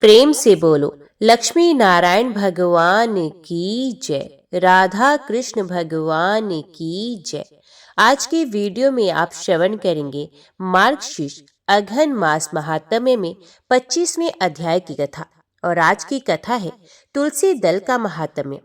प्रेम से बोलो लक्ष्मी नारायण भगवान की जय, राधा कृष्ण भगवान की जय। आज के वीडियो में आप श्रवण करेंगे मार्गशीर्ष अघन मास महात्म्य में 25वें अध्याय की कथा। और आज की कथा है तुलसी दल का महात्म्य।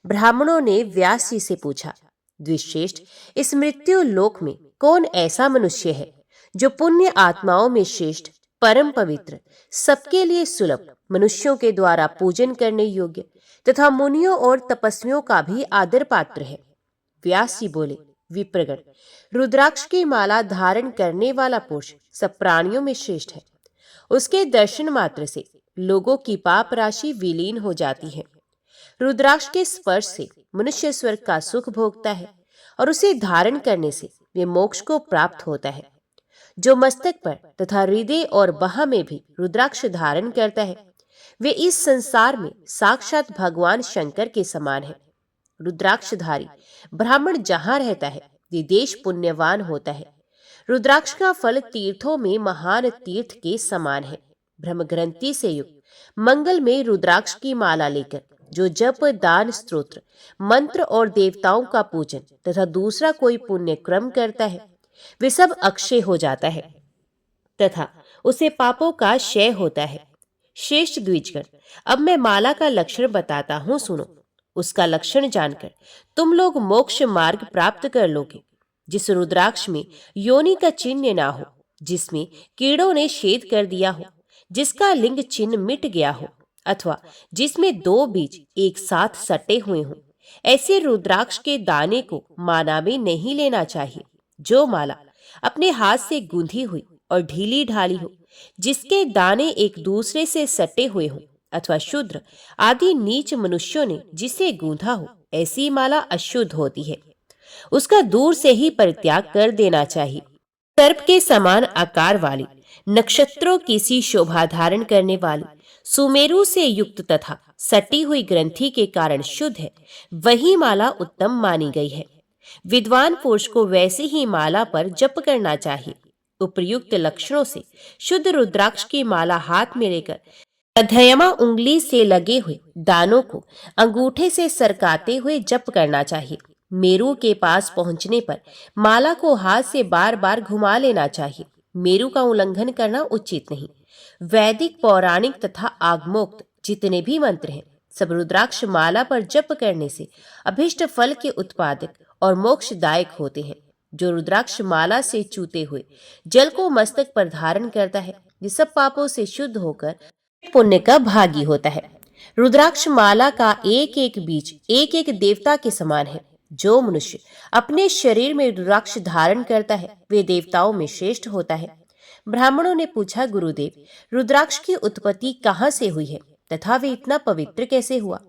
ब्राह्मणों ने व्यास जी से पूछा, द्विश्रेष्ठ, इस मृत्यु लोक में कौन ऐसा मनुष्य है जो पुण्य आत्माओं में श्रेष्ठ, परम पवित्र, सबके लिए सुलभ, मनुष्यों के द्वारा पूजन करने योग्य तथा मुनियों और तपस्वियों का भी आदर पात्र है। व्यास जी बोले, विप्रगण, रुद्राक्ष की माला धारण करने वाला पुरुष सब प्राणियों में श्रेष्ठ है। उसके दर्शन मात्र से लोगों की पाप राशि विलीन हो जाती है। रुद्राक्ष के स्पर्श से मनुष्य स्वर्ग का सुख भोगता है और उसे धारण करने से वे मोक्ष को प्राप्त होता है। जो मस्तक पर तथा हृदय और बाह में भी रुद्राक्ष धारण करता है, वे इस संसार में साक्षात भगवान शंकर के समान है। रुद्राक्षधारी ब्राह्मण जहां रहता है, वे देश पुण्यवान होता है। रुद्राक्ष का फल तीर्थों में महान तीर्थ के समान है। ब्रह्म ग्रंथि से युक्त मंगल में रुद्राक्ष की माला लेकर जो जप, दान, स्तोत्र, मंत्र और देवताओं का पूजन तथा दूसरा कोई पुण्य क्रम करता है, वे सब अक्षय हो जाता है तथा उसे पापों का क्षय होता है। श्रेष्ठ द्विजगण, अब मैं माला का लक्षण बताता हूं, सुनो। उसका लक्षण जानकर तुम लोग मोक्ष मार्ग प्राप्त कर लोगे। जिस रुद्राक्ष में योनि का चिन्ह ना हो, जिसमें कीड़ों ने छेद कर दिया हो, जिसका लिंग चिन्ह मिट गया हो, अथवा जिसमें दो बीज एक साथ सटे हुए हों, ऐसे रुद्राक्ष के दाने को माला में नहीं लेना चाहिए। जो माला अपने हाथ से गूंधी हुई और ढीली ढाली हो, जिसके दाने एक दूसरे से सटे हुए हों, अथवा शूद्र आदि नीच मनुष्यों ने जिसे गूंधा हो, ऐसी माला अशुद्ध होती है। उसका दूर से ही परित्याग कर देना चाहिए। सर्प के समान आकार वाली, नक्षत्रों की सी शोभा धारण करने वाली, सुमेरु से युक्त तथा सटी हुई ग्रंथि के कारण शुद्ध है, वही माला उत्तम मानी गई है। विद्वान पुरुष को वैसे ही माला पर जप करना चाहिए। उपर्युक्त लक्षणों से शुद्ध रुद्राक्ष की माला हाथ में लेकर मध्यमा उंगली से लगे हुए दानों को अंगूठे से सरकाते हुए जप करना चाहिए। मेरु के पास पहुंचने पर माला को हाथ से बार बार घुमा लेना चाहिए। मेरु का उल्लंघन करना उचित नहीं। वैदिक, पौराणिक तथा आगमोक्त जितने भी मंत्र हैं, सब रुद्राक्ष माला पर जप करने से अभिष्ट फल के उत्पादक और मोक्षदायक होते हैं। जो रुद्राक्ष माला से चूते हुए जल को मस्तक पर धारण करता है, ये सब पापों से शुद्ध होकर पुण्य का भागी होता है। रुद्राक्ष माला का एक एक बीज एक एक देवता के समान है। जो मनुष्य अपने शरीर में रुद्राक्ष धारण करता है, वे देवताओं में श्रेष्ठ होता है। ब्राह्मणों ने पूछा, गुरुदेव, रुद्राक्ष की उत्पत्ति कहाँ से हुई है तथा वे इतना पवित्र कैसे हुआ?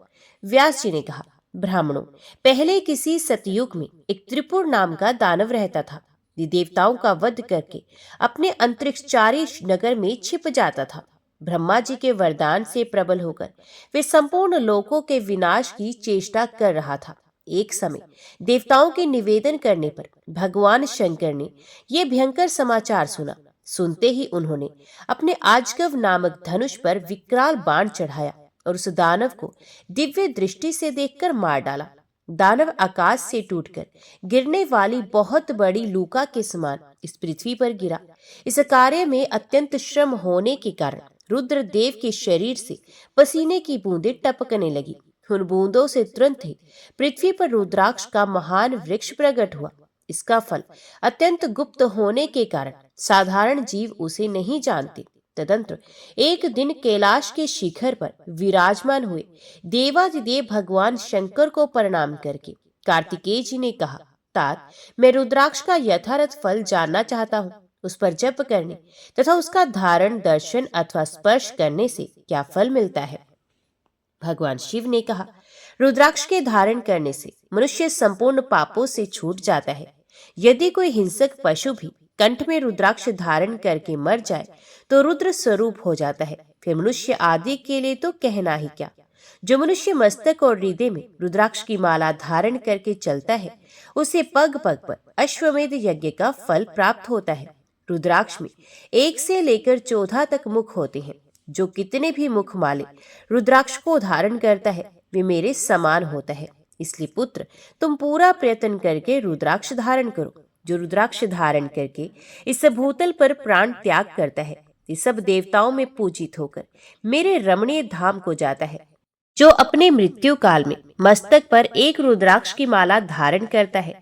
व्यास जी ने कहा, ब्राह्मणों, पहले किसी सतयुग में एक त्रिपुर नाम का दानव रहता था। ये देवताओं का वध करके अपने अंतरिक्षचारी नगर में छिप जाता था। ब्रह्मा जी के वरदान से प्रबल होकर वे संपूर्ण लोकों के विनाश की चेष्टा कर रहा था। एक समय देवताओं के निवेदन करने पर भगवान शंकर ने यह भयंकर समाचार सुना। सुनते ही उन्होंने अपने आजगव नामक धनुष पर विकराल बाण चढ़ाया और उस दानव को दिव्य दृष्टि से देखकर मार डाला। दानव आकाश से टूटकर गिरने वाली बहुत बड़ी लूका के समान इस पृथ्वी पर गिरा। इस कार्य में अत्यंत श्रम होने के कारण रुद्रदेव के शरीर से पसीने की बूंदें टपकने लगी। उन बूंदों से तुरंत ही पृथ्वी पर रुद्राक्ष का महान वृक्ष प्रकट हुआ। इसका फल अत्यंत गुप्त होने के कारण साधारण जीव उसे नहीं जानते। तदंतर एक दिन कैलाश के शिखर पर विराजमान हुए देवादिदेव भगवान शंकर को प्रणाम करके कार्तिकेय जी ने कहा, तात, मैं रुद्राक्ष का यथार्थ फल जानना चाहता हूँ। उस पर जप करने तथा उसका धारण, दर्शन अथवा स्पर्श करने से क्या फल मिलता है? भगवान शिव ने कहा, रुद्राक्ष के धारण करने से मनुष्य संपूर्ण पापों से छूट जाता है। यदि कोई हिंसक पशु भी कंठ में रुद्राक्ष धारण करके मर जाए तो रुद्र स्वरूप हो जाता है। फिर मनुष्य आदि के लिए तो कहना ही क्या। जो मनुष्य मस्तक और हृदय में रुद्राक्ष की माला धारण करके चलता है, उसे पग पग पर अश्वमेध यज्ञ का फल प्राप्त होता है। रुद्राक्ष में 1 से लेकर 14 तक मुख होते हैं। जो कितने भी मुख माले रुद्राक्ष को धारण करता है वे मेरे समान होता है। इसलिए पुत्र, तुम पूरा प्रयत्न करके रुद्राक्ष धारण करो। जो रुद्राक्ष धारण करके इस भूतल पर प्राण त्याग करता है, ये सब देवताओं में पूजित होकर मेरे रमणीय धाम को जाता है। जो अपने मृत्यु काल में मस्तक पर एक रुद्राक्ष की माला धारण करता है,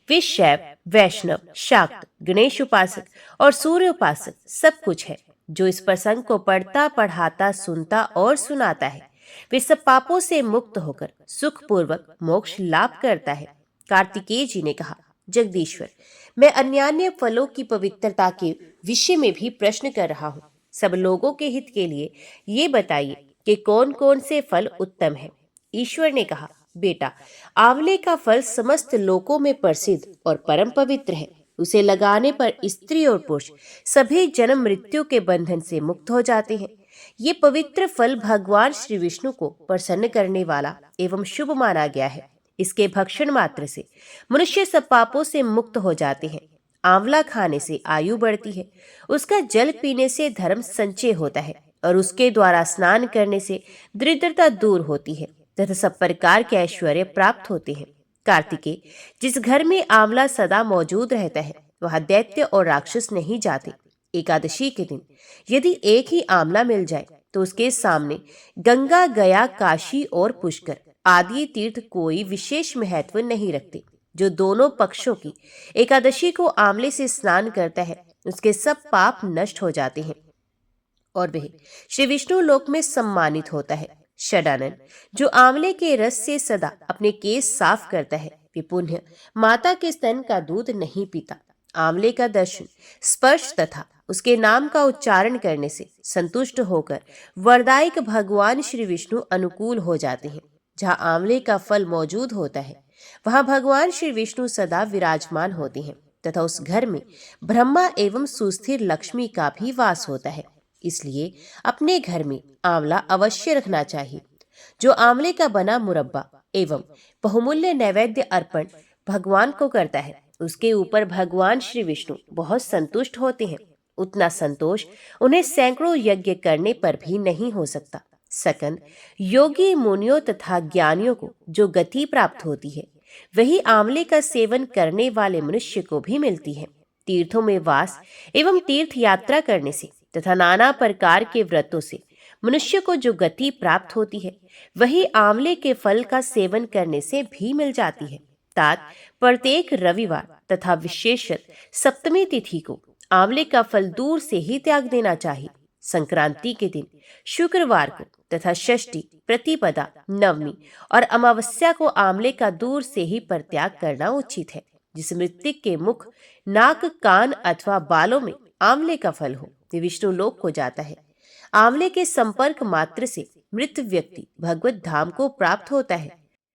वे शैव, वैष्णव, शाक्त, गणेश उपासक और सूर्य उपासक सब कुछ है। जो इस प्रसंग को पढ़ता, पढ़ाता, सुनता और सुनाता है, वे सब पापों से मुक्त होकर सुखपूर्वक मोक्ष लाभ करता है। कार्तिकेय जी ने कहा, जगदीश्वर, मैं अन्यान्य फलों की पवित्रता के विषय में भी प्रश्न कर रहा हूँ। सब लोगों के हित के लिए ये बताइए कि कौन कौन से फल उत्तम है। ईश्वर ने कहा, बेटा, आंवले का फल समस्त लोकों में प्रसिद्ध और परम पवित्र है। उसे लगाने पर स्त्री और पुरुष सभी जन्म मृत्यु के बंधन से मुक्त हो जाते हैं। ये पवित्र फल भगवान श्री विष्णु को प्रसन्न करने वाला एवं शुभ माना गया है। इसके भक्षण मात्र से मनुष्य सब पापों से मुक्त हो जाते हैं। आंवला खाने से आयु बढ़ती है, उसका जल पीने से धर्म संचय होता है और उसके द्वारा स्नान करने से दरिद्रता दूर होती है तथा सब प्रकार के ऐश्वर्य प्राप्त होते हैं। कार्तिकेय, जिस घर में आंवला सदा मौजूद रहता है वहां दैत्य और राक्षस नहीं जाते। एकादशी के दिन यदि एक ही आंवला मिल जाए तो उसके सामने गंगा, गया, काशी और पुष्कर आदि तीर्थ कोई विशेष महत्व नहीं रखते। जो दोनों पक्षों की एकादशी को आंवले से स्नान करता है, उसके सब पाप नष्ट हो जाते हैं और वह श्री विष्णु लोक में सम्मानित होता है। षडानन, जो आंवले के रस से सदा अपने केस साफ करता है, वे पुण्य माता के स्तन का दूध नहीं पीता। आंवले का दर्शन, स्पर्श तथा उसके नाम का उच्चारण करने से संतुष्ट होकर वरदायक भगवान श्री विष्णु अनुकूल हो जाते हैं। जहाँ आंवले का फल मौजूद होता है वहां भगवान श्री विष्णु सदा विराजमान होते हैं तथा उस घर में ब्रह्मा एवं सुस्थिर लक्ष्मी का भी वास होता है। इसलिए अपने घर में आंवला अवश्य रखना चाहिए। जो आंवले का बना मुरब्बा एवं बहुमूल्य नैवेद्य अर्पण भगवान को करता है, उसके ऊपर भगवान श्री विष्णु बहुत संतुष्ट होते हैं। उतना संतोष उन्हें सैकड़ों यज्ञ करने पर भी नहीं हो सकता। सकंद, योगी मुनियों तथा ज्ञानियों को जो गति प्राप्त होती है, वही आंवले का सेवन करने वाले मनुष्य को भी मिलती है। तीर्थों में वास एवं तीर्थ यात्रा करने से तथा नाना प्रकार के व्रतों से मनुष्य को जो गति प्राप्त होती है, वही आंवले के फल का सेवन करने से भी मिल जाती है। तात प्रत्येक रविवार तथा विशेषत सप्तमी तिथि को आंवले का फल दूर से ही त्याग देना चाहिए। संक्रांति के दिन, शुक्रवार को तथा षष्ठी, प्रतिपदा, नवमी और अमावस्या को आंवले का दूर से ही परित्याग करना उचित है। जिस मृतिक के मुख, नाक, कान अथवा बालों में आंवले का फल हो, वे विष्णु लोक को जाता है। आंवले के संपर्क मात्र से मृत व्यक्ति भगवत धाम को प्राप्त होता है।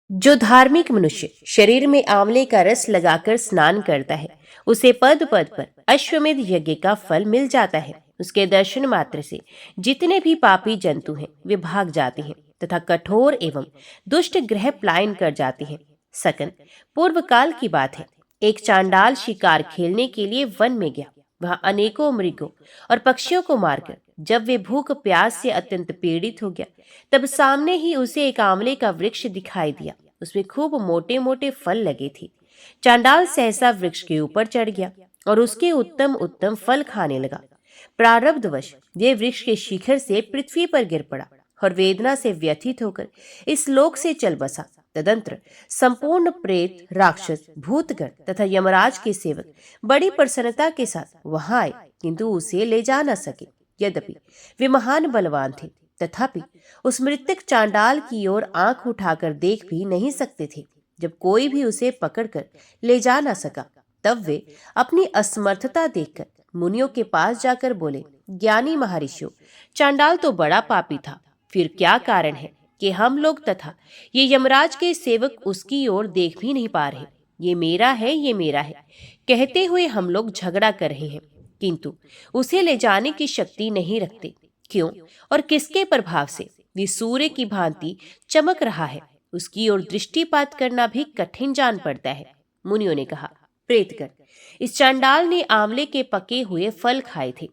जो धार्मिक मनुष्य शरीर में आंवले का रस लगाकर स्नान करता है, उसे पद पद पर अश्वमेध यज्ञ का फल मिल जाता है। उसके दर्शन मात्र से जितने भी पापी जंतु हैं वे भाग जाते हैं तथा कठोर एवं दुष्ट ग्रह पलायन कर जाते हैं। सकन, पूर्व काल की बात है, एक चांडाल शिकार खेलने के लिए वन में गया। वहां अनेकों मृगों और पक्षियों को मारकर जब वे भूख प्यास से अत्यंत पीड़ित हो गया, तब सामने ही उसे एक आंवले का वृक्ष दिखाई दिया। उसमें खूब मोटे मोटे फल लगे थे। चांडाल सहसा वृक्ष के ऊपर चढ़ गया और उसके उत्तम उत्तम फल खाने लगा। प्रारब्धवश ये वृक्ष के शिखर से पृथ्वी पर गिर पड़ा और वेदना से व्यथित होकर इस लोक से चल बसा। तदंतर संपूर्ण प्रेत, राक्षस, भूतगण तथा यमराज के सेवक बड़ी प्रसन्नता के साथ वहां आए, किंतु उसे ले जा न सके। यद्यपि वे महान बलवान थे, तथापि उस मृतक चांडाल की ओर आंख उठाकर देख भी नहीं सकते थे। जब कोई भी उसे पकड़कर ले जा न सका, तब वे अपनी असमर्थता देखकर मुनियों के पास जाकर बोले, ज्ञानी महर्षियों, चांडाल तो बड़ा पापी था, फिर क्या कारण है कि हम लोग तथा ये यमराज के सेवक उसकी ओर देख भी नहीं पा रहे। ये मेरा है, ये मेरा है कहते हुए हम लोग झगड़ा कर रहे हैं, किंतु उसे ले जाने की शक्ति नहीं रखते। क्यों और किसके प्रभाव से वे सूर्य की भांति चमक रहा है, उसकी ओर दृष्टिपात करना भी कठिन जान पड़ता है। मुनियों ने कहा, प्रेतगण, इस चांडाल ने आंवले के पके हुए फल खाए थे।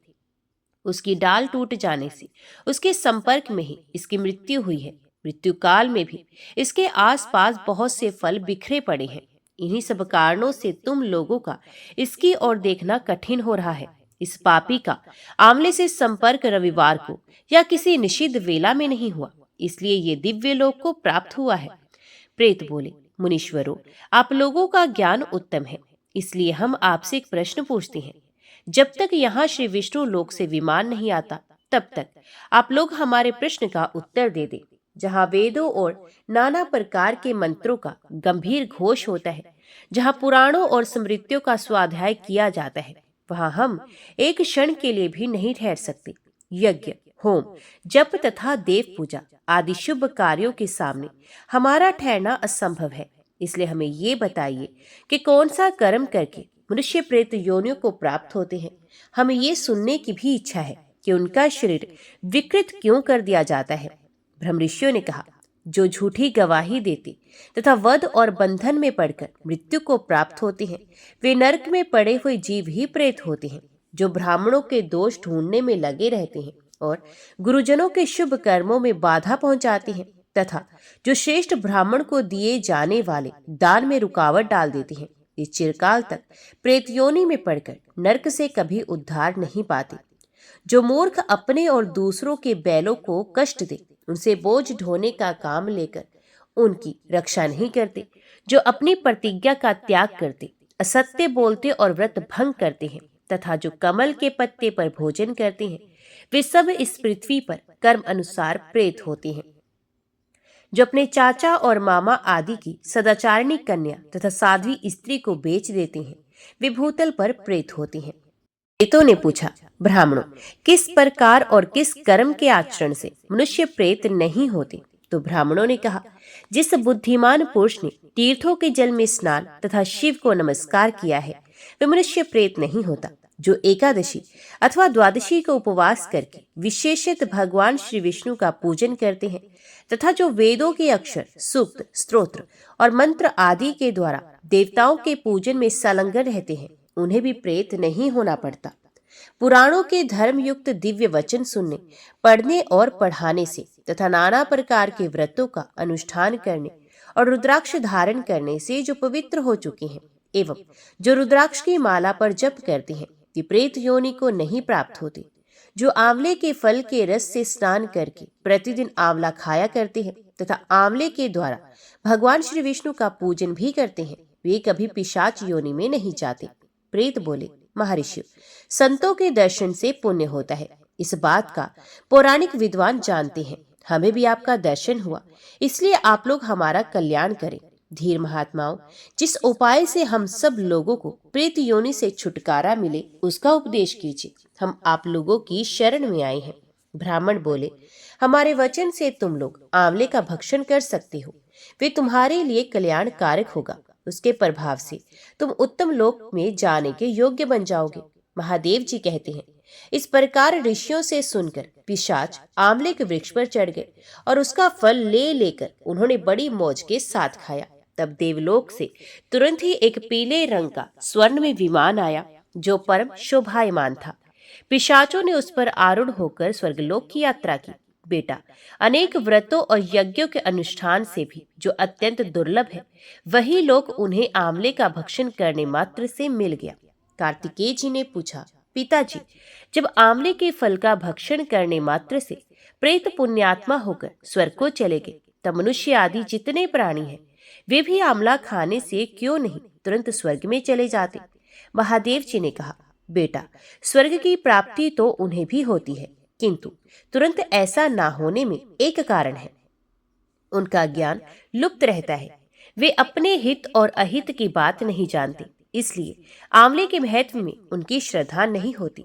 उसकी डाल टूट जाने से उसके संपर्क में ही इसकी मृत्यु हुई है। मृत्यु काल में भी इसके आसपास बहुत से फल बिखरे पड़े हैं। इन्हीं सब कारणों से तुम लोगों का इसकी ओर देखना कठिन हो रहा है। इस पापी का आंवले से संपर्क रविवार को या किसी निषिद्ध वेला में नहीं हुआ, इसलिए ये दिव्य लोक को प्राप्त हुआ है। प्रेत बोले, मुनीश्वरों, आप लोगों का ज्ञान उत्तम है, इसलिए हम आपसे एक प्रश्न पूछते हैं। जब तक यहाँ श्री विष्णु लोक से विमान नहीं आता, तब तक आप लोग हमारे प्रश्न का उत्तर दे दें। जहाँ वेदों और नाना प्रकार के मंत्रों का गंभीर घोष होता है, जहाँ पुराणों और स्मृतियों का स्वाध्याय किया जाता है, वहाँ हम एक क्षण के लिए भी नहीं ठहर सकते। यज्ञ, होम, जप तथा देव पूजा आदि शुभ कार्यों के सामने हमारा ठहरना असंभव है। इसलिए हमें ये बताइए कि कौन सा कर्म करके मनुष्य प्रेत योनियों को प्राप्त होते हैं। हमें ये सुनने की भी इच्छा है कि उनका शरीर विकृत क्यों कर दिया जाता है। ब्रह्म ऋषियों ने कहा, जो झूठी गवाही देते तथा वध और बंधन में पड़कर मृत्यु को प्राप्त होते हैं, वे नरक में पड़े हुए जीव ही प्रेत होते हैं। जो ब्राह्मणों के दोष ढूंढने में लगे रहते हैं और गुरुजनों के शुभ कर्मों में बाधा पहुंचाते हैं तथा जो श्रेष्ठ ब्राह्मण को दिए जाने वाले दान में रुकावट डाल देते हैं, ये चिरकाल तक प्रेत योनि में पड़कर नरक से कभी उद्धार नहीं पाते। जो मूर्ख अपने और दूसरों के बैलों को कष्ट दे, उनसे बोझ ढोने का काम लेकर उनकी रक्षा नहीं करते, जो अपनी प्रतिज्ञा का त्याग करते, असत्य बोलते और व्रत भंग करते हैं तथा जो कमल के पत्ते पर भोजन करते हैं, वे सब इस पृथ्वी पर कर्म अनुसार प्रेत होते हैं। जो अपने चाचा और मामा आदि की सदाचारिणी कन्या तथा साध्वी स्त्री को बेच देते हैं, वे भूतल पर प्रेत होते हैं। प्रेतों ने पूछा, ब्राह्मणों, किस प्रकार और किस कर्म के आचरण से मनुष्य प्रेत नहीं होते? तो ब्राह्मणों ने कहा, जिस बुद्धिमान पुरुष ने तीर्थों के जल में स्नान तथा शिव को नमस्कार किया है, वह मनुष्य प्रेत नहीं होता। जो एकादशी अथवा द्वादशी को उपवास करके विशेषत भगवान श्री विष्णु का पूजन करते हैं तथा जो वेदों के अक्षर, सूक्त, स्तोत्र और मंत्र आदि के द्वारा देवताओं के पूजन में संलग्न रहते हैं, उन्हें भी प्रेत नहीं होना पड़ता। पुराणों के धर्म युक्त दिव्य वचन सुनने, पढ़ने और पढ़ाने से तथा नाना प्रकार के व्रतों का अनुष्ठान करने और रुद्राक्ष धारण करने से जो पवित्र हो चुके हैं एवं जो रुद्राक्ष की माला पर जप करते हैं, वे प्रेत योनि को नहीं प्राप्त होते। जो आंवले के फल के रस से स्नान करके प्रतिदिन आंवला खाया करते हैं तथा आंवले के द्वारा भगवान श्री विष्णु का पूजन भी करते हैं, वे कभी पिशाच योनि में नहीं जाते। प्रेत बोले, महर्षि, संतों के दर्शन से पुण्य होता है, इस बात का पौराणिक विद्वान जानते हैं। हमें भी आपका दर्शन हुआ, इसलिए आप लोग हमारा कल्याण करें। धीर महात्माओं, जिस उपाय से हम सब लोगों को प्रेत योनि से छुटकारा मिले, उसका उपदेश कीजिए। हम आप लोगों की शरण में आए हैं। ब्राह्मण बोले, हमारे वचन से तुम लोग आंवले का भक्षण कर सकते हो, वे तुम्हारे लिए कल्याण कारक होगा। उसके प्रभाव से तुम उत्तम लोक में जाने के योग्य बन जाओगे। महादेव जी कहते हैं, इस प्रकार ऋषियों से सुनकर पिशाच आंवले के वृक्ष पर चढ़ गए और उसका फल ले लेकर उन्होंने बड़ी मौज के साथ खाया। तब देवलोक से तुरंत ही एक पीले रंग का स्वर्ण में विमान आया, जो परम शोभायमान था। पिशाचों ने उस पर आरूढ़ होकर स्वर्गलोक की यात्रा की। बेटा, अनेक व्रतों और यज्ञों के अनुष्ठान से भी जो अत्यंत दुर्लभ है, वही लोक उन्हें आंवले का भक्षण करने मात्र से मिल गया। कार्तिकेय जी ने पूछा, पिताजी, जब आंवले के फल का भक्षण करने मात्र से प्रेत पुण्यात्मा होकर स्वर्ग को चले गए, तब मनुष्य आदि जितने प्राणी हैं, वे भी आंवला खाने से क्यों नहीं तुरंत स्वर्ग में चले जाते? महादेव जी ने कहा, बेटा, स्वर्ग की प्राप्ति तो उन्हें भी होती है, किंतु तुरंत ऐसा ना होने में एक कारण है, उनका ज्ञान लुप्त रहता है। वे अपने हित और अहित की बात नहीं जानते, इसलिए आंवले के महत्व में उनकी श्रद्धा नहीं होती।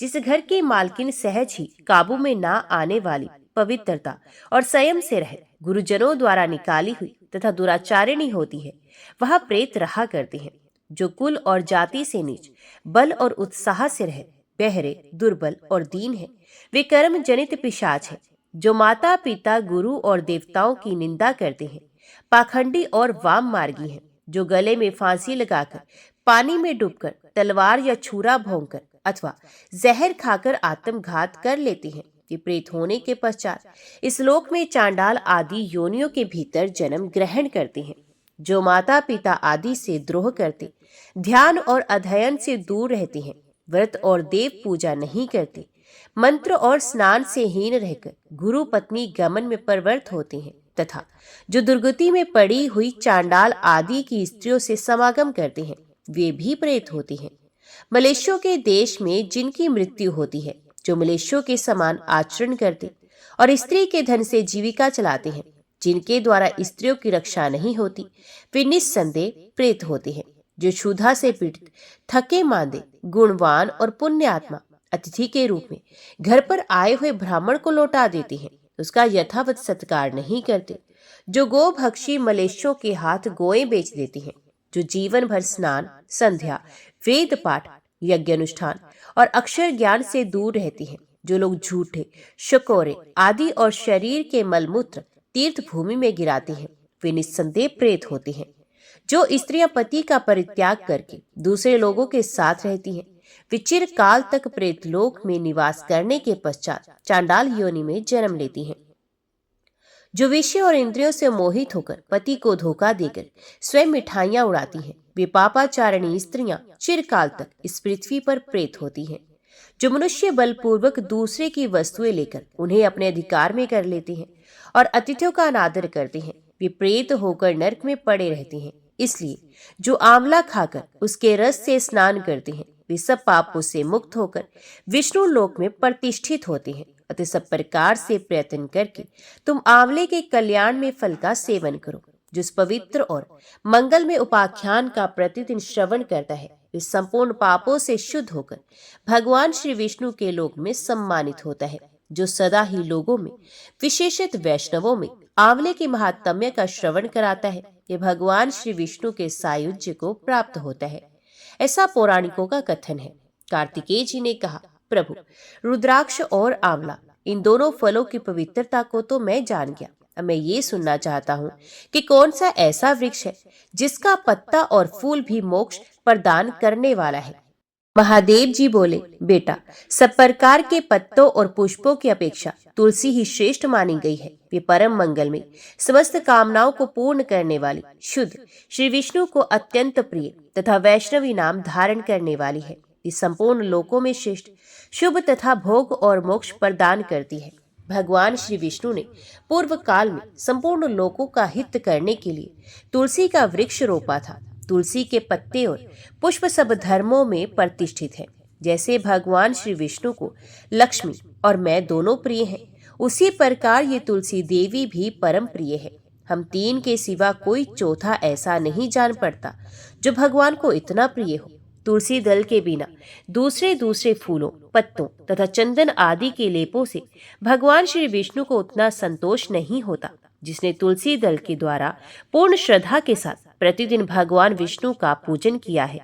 जिस घर की मालकिन सहज ही काबू में ना आने वाली पवित्रता और संयम से रह गुरुजनों द्वारा निकाली हुई तथा दुराचारिणी होती है, वहां प्रेत रहा करते हैं। जो कुल और जाति से नीच, बल और उत्साह से रहे, बहरे, दुर्बल और दीन है, वे कर्म जनित पिशाच है। जो माता पिता, गुरु और देवताओं की निंदा करते हैं, पाखंडी और वाम मार्गी हैं। जो गले में फांसी लगाकर, पानी में डूबकर, तलवार या छुरा भोंकर अथवा जहर खाकर आत्मघात कर लेती हैं। ये प्रेत होने के पश्चात इस लोक में चांडाल आदि योनियों के भीतर जन्म ग्रहण करती हैं। जो माता पिता आदि से द्रोह करते, ध्यान और अध्ययन से दूर रहती हैं, व्रत और देव पूजा नहीं करती, मंत्र और स्नान से हीन रहकर गुरु पत्नी गमन में प्रवृत्त होती हैं, तथा जो दुर्गति में पड़ी हुई चांडाल आदि की स्त्रियों से समागम करते हैं, वे भी प्रेत होती हैं। मलेशियों के देश में जिनकी मृत्यु होती है, जो मलेशियों के समान आचरण करते और स्त्री के धन से जीविका चलाते हैं, जिनके द्वारा स्त्रियों की रक्षा नहीं होती, वे निस्संदेह प्रेत होते हैं। जो क्षुधा से पीड़ित, थके मांदे, गुणवान और पुण्य आत्मा अतिथि के रूप में घर पर आए हुए ब्राह्मण को लौटा देती हैं, उसका यथावत सत्कार नहीं करते। जो गोभक्षी मलेशियों के हाथ गोएं बेच देती हैं, जो जीवन भर स्नान, संध्या, वेद पाठ, यज्ञ अनुष्ठान और अक्षर ज्ञान से दूर रहती हैं, जो लोग झूठे, शकोरे आदि और शरीर के मलमूत्र तीर्थ भूमि में गिराते हैं, वे निस्संदेह प्रेत होते हैं। जो स्त्रियां पति का परित्याग करके दूसरे लोगों के साथ रहती हैं, वे चिरकाल तक प्रेत लोक में निवास करने के पश्चात चांडाल योनि में जन्म लेती हैं। जो विषय और इंद्रियों से मोहित होकर पति को धोखा देकर स्वयं मिठाइयां उड़ाती हैं, वे पापाचारिणी स्त्रियां चिरकाल तक इस पृथ्वी पर प्रेत होती हैं। जो मनुष्य बलपूर्वक दूसरे की वस्तुएं लेकर उन्हें अपने अधिकार में कर लेते हैं और अतिथियों का अनादर करते हैं, वे प्रेत होकर नरक में पड़े रहते हैं। इसलिए जो आंवला खाकर उसके रस से स्नान करते हैं, वे सब पापों से मुक्त होकर विष्णु लोक में प्रतिष्ठित होते हैं। अतः सब प्रकार से प्रयत्न करके तुम आंवले के कल्याण में फल का सेवन करो। जिस पवित्र और मंगल में उपाख्यान का प्रतिदिन श्रवण करता है, वे संपूर्ण पापों से शुद्ध होकर भगवान श्री विष्णु के लोक में सम्मानित होता है। जो सदा ही लोगों में, विशेषत वैष्णवों में, आंवले के महात्म्य का श्रवण कराता है, ये भगवान श्री विष्णु के सायुज्य को प्राप्त होता है, ऐसा पौराणिकों का कथन है। कार्तिकेय जी ने कहा, प्रभु, रुद्राक्ष और आंवला, इन दोनों फलों की पवित्रता को तो मैं जान गया। अब मैं ये सुनना चाहता हूँ कि कौन सा ऐसा वृक्ष है जिसका पत्ता और फूल भी मोक्ष प्रदान करने वाला है। महादेव जी बोले, बेटा, सब प्रकार के पत्तों और पुष्पों की अपेक्षा तुलसी ही श्रेष्ठ मानी गई है। वे परम मंगल में समस्त कामनाओं को पूर्ण करने वाली, शुद्ध, श्री विष्णु को अत्यंत प्रिय तथा वैष्णवी नाम धारण करने वाली है। ये संपूर्ण लोकों में श्रेष्ठ, शुभ तथा भोग और मोक्ष प्रदान करती है। भगवान श्री विष्णु ने पूर्व काल में संपूर्ण लोकों का हित करने के लिए तुलसी का वृक्ष रोपा था। तुलसी के पत्ते और पुष्प सब धर्मों में प्रतिष्ठित हैं। जैसे भगवान श्री विष्णु को लक्ष्मी और मैं दोनों प्रिय हैं, उसी प्रकार ये तुलसी देवी भी परम प्रिय है। हम तीन के सिवा कोई चौथा ऐसा नहीं जान पड़ता जो भगवान को इतना प्रिय हो। तुलसी दल के बिना दूसरे दूसरे फूलों, पत्तों तथा चंदन आदि के लेपों से भगवान श्री विष्णु को उतना संतोष नहीं होता। जिसने तुलसी दल के द्वारा पूर्ण श्रद्धा के साथ प्रतिदिन भगवान विष्णु का पूजन किया है,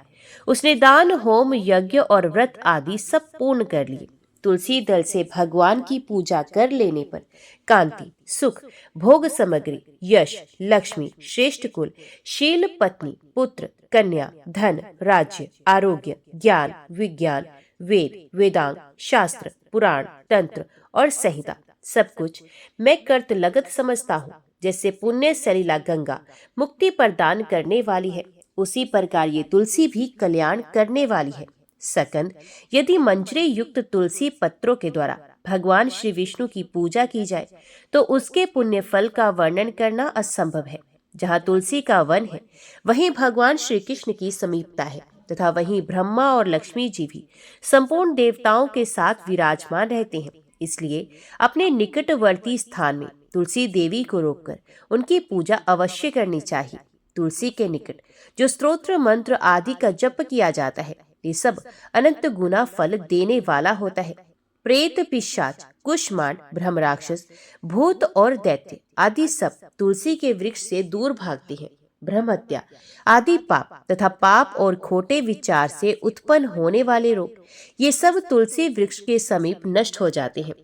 उसने दान, होम, यज्ञ और व्रत आदि सब पूर्ण कर लिए। तुलसी दल से भगवान की पूजा कर लेने पर कांति, सुख, भोग सामग्री, यश, लक्ष्मी, श्रेष्ठ कुल, शील, पत्नी, पुत्र, कन्या, धन, राज्य, आरोग्य, ज्ञान, विज्ञान, वेद, वेदांग, शास्त्र, पुराण, तंत्र और संहिता सब कुछ मैं कर्त लगत समझता हूँ। जैसे पुण्य सलिला गंगा मुक्ति प्रदान करने वाली है, उसी प्रकार ये तुलसी भी कल्याण करने वाली है। सकंद, यदि मंजरे युक्त तुलसी पत्रों के द्वारा भगवान श्री विष्णु की पूजा की जाए तो उसके पुण्य फल का वर्णन करना असंभव है। जहाँ तुलसी का वन है, वहीं भगवान श्री कृष्ण की समीपता है तथा वहीं ब्रह्मा और लक्ष्मी जी भी संपूर्ण देवताओं के साथ विराजमान रहते हैं। इसलिए अपने निकटवर्ती स्थान में तुलसी देवी को रोककर उनकी पूजा अवश्य करनी चाहिए। तुलसी के निकट जो स्तोत्र, मंत्र आदि का जप किया जाता है, ये सब अनंत गुना फल देने वाला होता है। प्रेत, पिशाच, कुष्मांड, ब्रह्म राक्षस, भूत और दैत्य आदि सब तुलसी के वृक्ष से दूर भागते हैं। ब्रह्महत्या आदि पाप तथा पाप और खोटे विचार से उत्पन्न होने वाले रोग, ये सब तुलसी वृक्ष के समीप नष्ट हो जाते हैं।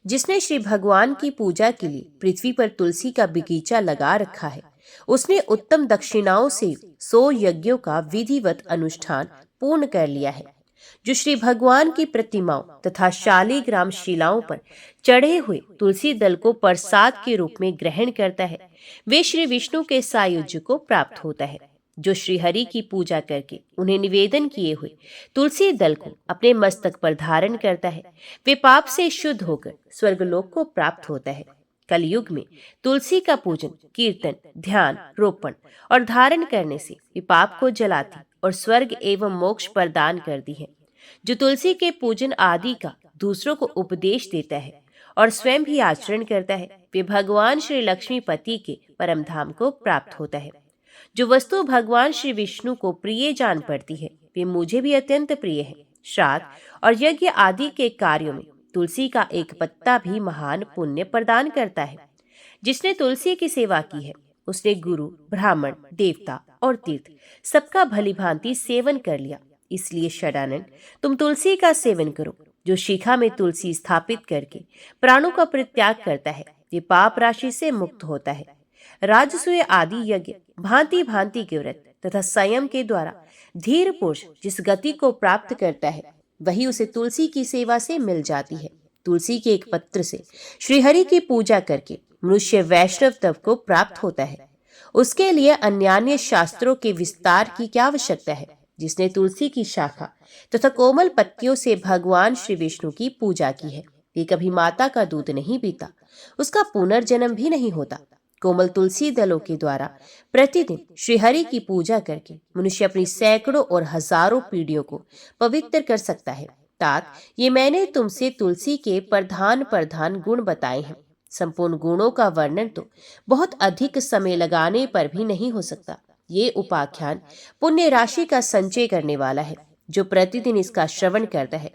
जिसने श्री भगवान की पूजा के लिए पृथ्वी पर तुलसी का बगीचा लगा रखा है, उसने उत्तम दक्षिणाओं से 100 यज्ञों का विधिवत अनुष्ठान पूर्ण कर लिया है। जो श्री भगवान की प्रतिमाओं तथा शालिग्राम शिलाओं पर चढ़े हुए तुलसी दल को प्रसाद के रूप में ग्रहण करता है, वे श्री विष्णु के सायुज्य को प्राप्त होता है। जो श्री हरि की पूजा करके उन्हें निवेदन किए हुए तुलसी दल को अपने मस्तक पर धारण करता है, वे पाप से शुद्ध होकर स्वर्गलोक को प्राप्त होता है। कलयुग में तुलसी का पूजन, कीर्तन, ध्यान, रोपण और धारण करने से वे पाप को जलाती और स्वर्ग एवं मोक्ष प्रदान करती है। जो तुलसी के पूजन आदि का दूसरों को उपदेश देता है और स्वयं भी आचरण करता है, वे भगवान श्री लक्ष्मीपति के परम धाम को प्राप्त होता है। जो वस्तु भगवान श्री विष्णु को प्रिय जान पड़ती है, वे मुझे भी अत्यंत प्रिय है। श्राद्ध और यज्ञ आदि के कार्यों में तुलसी का एक पत्ता भी महान पुण्य प्रदान करता है। जिसने तुलसी की सेवा की है, उसने गुरु, ब्राह्मण, देवता और तीर्थ सबका भलीभांति सेवन कर लिया। इसलिए षडानन, तुम तुलसी का सेवन करो। जो शिखा में तुलसी स्थापित करके प्राणों का परित्याग करता है, वे पाप राशि से मुक्त होता है। राजसूय आदि यज्ञ, भांति भांति के व्रत तथा संयम के द्वारा धीर पुरुष जिस गति को प्राप्त करता है, वही उसे तुलसी की सेवा से मिल जाती है। तुलसी के एक पत्र से श्रीहरि की पूजा करके मनुष्य वैष्णव तप को प्राप्त होता है। उसके लिए अन्यान्य शास्त्रों के विस्तार की क्या आवश्यकता है। जिसने तुलसी की शाखा तथा कोमल पत्तियों से भगवान श्री विष्णु की पूजा की है, वे कभी माता का दूध नहीं पीता, उसका पुनर्जन्म भी नहीं होता। कोमल तुलसी दलों के द्वारा प्रतिदिन श्रीहरि की पूजा करके मनुष्य अपनी सैकड़ों और हजारों पीढ़ियों को पवित्र कर सकता है। तात, ये मैंने तुमसे तुलसी के प्रधान गुण बताए हैं। संपूर्ण गुणों का वर्णन तो बहुत अधिक समय लगाने पर भी नहीं हो सकता। ये उपाख्यान पुण्य राशि का संचय करने वाला है। जो प्रतिदिन इसका श्रवण करता है,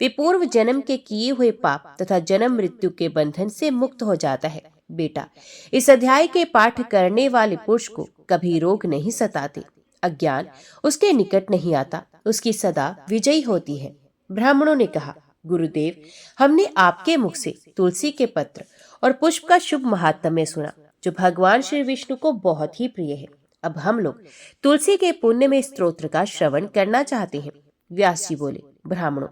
वे पूर्व जन्म के किए हुए पाप तथा जन्म मृत्यु के बंधन से मुक्त हो जाता है। बेटा, इस अध्याय के पाठ करने वाले पुरुष को कभी रोग नहीं सताते, अज्ञान उसके निकट नहीं आता, उसकी सदा विजयी होती है। ब्राह्मणों ने कहा, गुरुदेव, हमने आपके मुख से तुलसी के पत्र और पुष्प का शुभ महात्म्य सुना, जो भगवान श्री विष्णु को बहुत ही प्रिय है। अब हम लोग तुलसी के पुण्य में स्तोत्र का श्रवण करना चाहते हैं। व्यास जी बोले, ब्राह्मणों,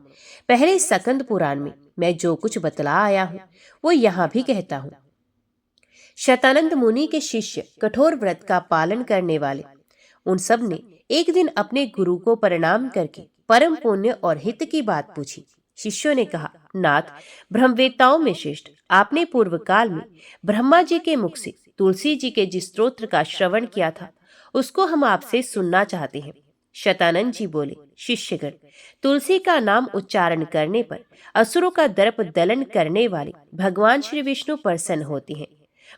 पहले स्कंद पुराण में मैं जो कुछ बतला आया हूँ, वो यहाँ भी कहता हूँ। शतानंद मुनि के शिष्य, कठोर व्रत का पालन करने वाले, उन सब ने एक दिन अपने गुरु को प्रणाम करके परम पुण्य और हित की बात पूछी। शिष्यों ने कहा, नाथ, ब्रह्मवेत्ताओं में श्रेष्ठ, आपने पूर्व काल में ब्रह्मा जी के मुख से तुलसी जी के जिस स्तोत्र का श्रवण किया था, उसको हम आपसे सुनना चाहते हैं। शतानंद जी बोले, शिष्यगण, तुलसी का नाम उच्चारण करने पर असुरों का दर्प दलन करने वाले भगवान श्री विष्णु प्रसन्न होते हैं।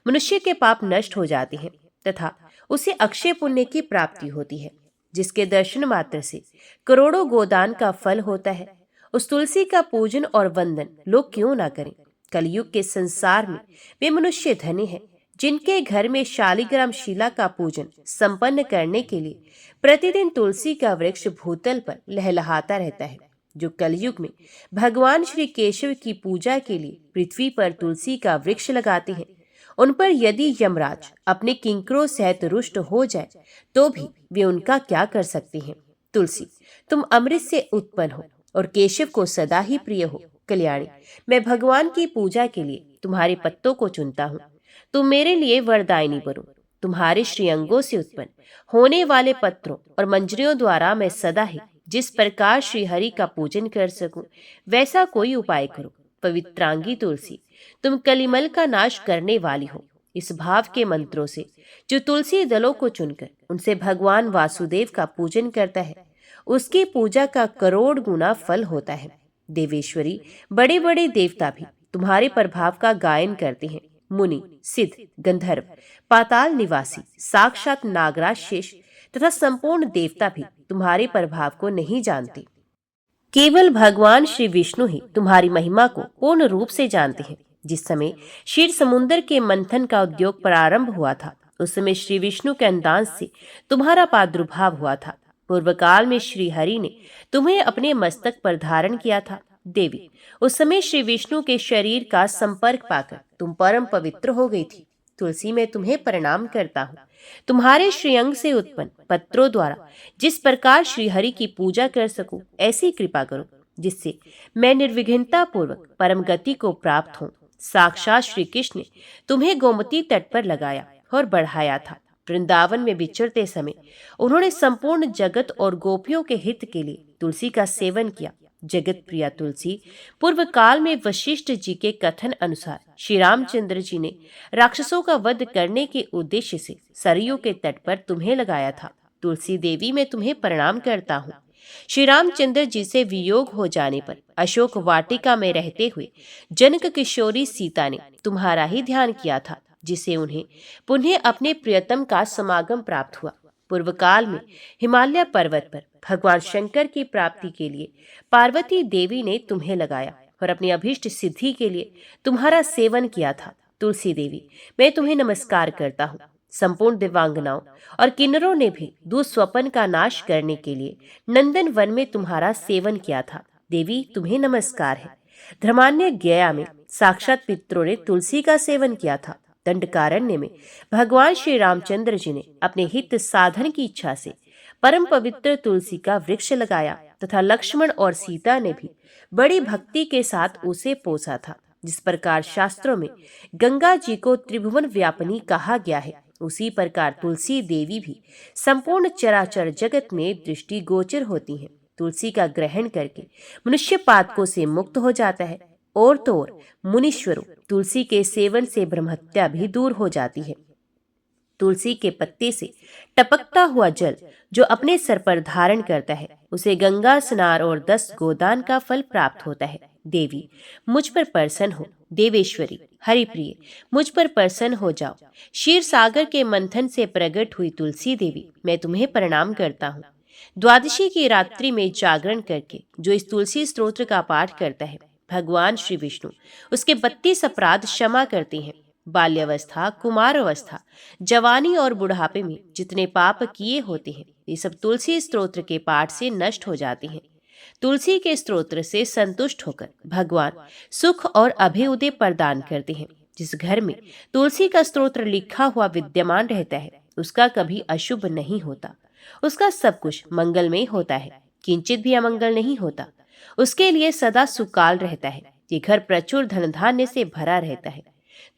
मनुष्य के पाप नष्ट हो जाते हैं तथा उसे अक्षय पुण्य की प्राप्ति होती है, जिसके दर्शन मात्र से करोड़ों गोदान का फल होता है। उस तुलसी का पूजन और वंदन लोग क्यों ना करें। कलयुग के संसार में वे मनुष्य धन्य हैं, जिनके घर में शालिग्राम शिला का पूजन संपन्न करने के लिए प्रतिदिन तुलसी का वृक्ष भूतल पर लहलहाता रहता है। जो कलयुग में भगवान श्री केशव की पूजा के लिए पृथ्वी पर तुलसी का वृक्ष लगाते हैं, उन पर यदि यमराज अपने किंकरों सहित रुष्ट हो जाए, तो भी वे उनका क्या कर सकते हैं। तुलसी, तुम अमृत से उत्पन्न हो और केशव को सदा ही प्रिय हो। कल्याणी, मैं भगवान की पूजा के लिए तुम्हारे पत्तों को चुनता हूँ। तुम मेरे लिए वरदायिनी बनो। तुम्हारे श्रीअंगों से उत्पन्न होने वाले पत्रों और मंजरियों द्वारा मैं सदा ही जिस प्रकार श्री हरि का पूजन कर सकूं, वैसा कोई उपाय करो। पवित्रांगी तुलसी, तुम कलिमल का नाश करने वाली हो। इस भाव के मंत्रों से जो तुलसी दलों को चुनकर उनसे भगवान वासुदेव का पूजन करता है, उसकी पूजा का करोड़ गुना फल होता है। देवेश्वरी, बड़े बड़े देवता भी तुम्हारे प्रभाव का गायन करते हैं। मुनि, सिद्ध, गंधर्व, पाताल निवासी, साक्षात नागराज शेष तथा संपूर्ण देवता भी तुम्हारे प्रभाव को नहीं जानते। केवल भगवान श्री विष्णु ही तुम्हारी महिमा को पूर्ण रूप से जानते हैं। जिस समय क्षीर समुद्र के मंथन का उद्योग प्रारंभ हुआ था, उस समय श्री विष्णु के अंदांश से तुम्हारा प्रादुर्भाव हुआ था। पूर्व काल में श्री हरि ने तुम्हें अपने मस्तक पर धारण किया था। देवी, उस समय श्री विष्णु के शरीर का संपर्क पाकर तुम परम पवित्र हो गई थी। तुलसी मैं तुम्हें प्रणाम करता हूँ। तुम्हारे श्रीअंग से उत्पन्न पत्रों द्वारा जिस प्रकार श्रीहरि की पूजा कर सकूं, ऐसी कृपा करो जिससे मैं निर्विघ्नता पूर्वक परम गति को प्राप्त हूँ। साक्षात श्री कृष्ण ने तुम्हें गोमती तट पर लगाया और बढ़ाया था। वृंदावन में विचरते समय उन्होंने संपूर्ण जगत और गोपियों के हित के लिए तुलसी का सेवन किया। जगत प्रिया तुलसी पूर्व काल में वशिष्ठ जी के कथन अनुसार श्री रामचंद्र जी ने राक्षसों का वध करने के उद्देश्य से सरयू के तट पर तुम्हें लगाया था। तुलसी देवी मैं तुम्हें प्रणाम करता हूँ। श्री रामचंद्र जी से वियोग हो जाने पर अशोक वाटिका में रहते हुए जनक किशोरी सीता ने तुम्हारा ही ध्यान किया था, जिसे उन्हें पुनः अपने प्रियतम का समागम प्राप्त हुआ। पूर्व काल में हिमालय पर्वत पर भगवान शंकर की प्राप्ति के लिए पार्वती देवी ने तुम्हें लगाया और अपनी अभीष्ट सिद्धि के लिए तुम्हारा सेवन किया था। तुलसी देवी मैं तुम्हें नमस्कार करता हूँ। संपूर्ण दिव्यांगनाओं और किन्नरों ने भी दुस्वप्न का नाश करने के लिए नंदन वन में तुम्हारा सेवन किया था। देवी तुम्हें नमस्कार है। धर्मान्य गया में साक्षात पितरों ने तुलसी का सेवन किया था। दंडकारण्य में भगवान श्री रामचंद्र जी ने अपने हित साधन की इच्छा से परम पवित्र तुलसी का वृक्ष लगाया तथा लक्ष्मण और सीता ने भी बड़ी भक्ति के साथ उसे पोसा था। जिस प्रकार शास्त्रों में गंगा जी को त्रिभुवन व्यापिनी कहा गया है, उसी प्रकार तुलसी देवी भी संपूर्ण चराचर जगत में दृष्टि गोचर होती हैं। तुलसी का ग्रहण करके मनुष्य पातकों से मुक्त हो जाता है और तो और मुनीश्वरों तुलसी के सेवन से ब्रह्महत्या भी दूर हो जाती है। तुलसी के पत्ते से टपकता हुआ जल जो अपने सर पर धारण करता है, उसे गंगा स्नान और 10 गोदान का फल प्राप्त होता है। देवी मुझ पर प्रसन्न हो। देवेश्वरी हरिप्रिय मुझ पर प्रसन्न हो जाओ। क्षीर सागर के मंथन से प्रकट हुई तुलसी देवी मैं तुम्हें प्रणाम करता हूँ। द्वादशी की रात्रि में जागरण करके जो इस तुलसी स्तोत्र का पाठ करता है, भगवान श्री विष्णु उसके 32 अपराध क्षमा करते हैं। बाल्यावस्था, कुमार अवस्था, जवानी और बुढ़ापे में जितने पाप किए होते हैं, ये सब तुलसी स्तोत्र के पाठ से नष्ट हो जाते हैं। तुलसी के स्तोत्र से संतुष्ट होकर भगवान सुख और अभ्युदय प्रदान करते हैं। जिस घर में तुलसी का स्तोत्र लिखा हुआ विद्यमान रहता है, उसका कभी अशुभ नहीं होता। उसका सब कुछ मंगलमय होता है, किंचित भी अमंगल नहीं होता। उसके लिए सदा सुकाल रहता है। ये घर प्रचुर धन धान्य से भरा रहता है।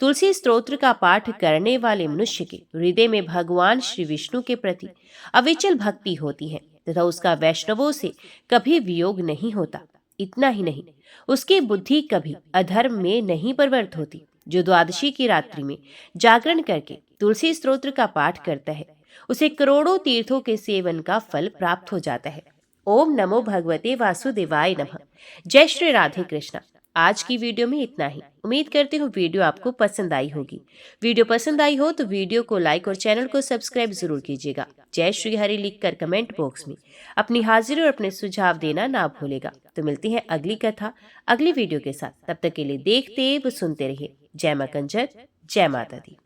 तुलसी स्तोत्र का पाठ करने वाले मनुष्य के हृदय में भगवान श्री विष्णु के प्रति अविचल भक्ति होती है तथा उसका वैष्णवों से कभी वियोग नहीं होता। इतना ही नहीं, उसकी बुद्धि कभी अधर्म में नहीं प्रवृत्त होती। जो द्वादशी की रात्रि में जागरण करके तुलसी स्तोत्र का पाठ करता है, उसे करोड़ों तीर्थों के सेवन का फल प्राप्त हो जाता है। ओम नमो भगवते वासुदेवाय नमः। जय श्री राधे कृष्णा। आज की वीडियो में इतना ही। उम्मीद करती हूँ वीडियो आपको पसंद आई होगी। वीडियो पसंद आई हो तो वीडियो को लाइक और चैनल को सब्सक्राइब जरूर कीजिएगा। जय श्री हरि लिखकर कमेंट बॉक्स में अपनी हाजिरी और अपने सुझाव देना ना भूलेगा। तो मिलती है अगली कथा अगली वीडियो के साथ। तब तक के लिए देखते व सुनते रहिए। जय मां कंजर, जय माता दी।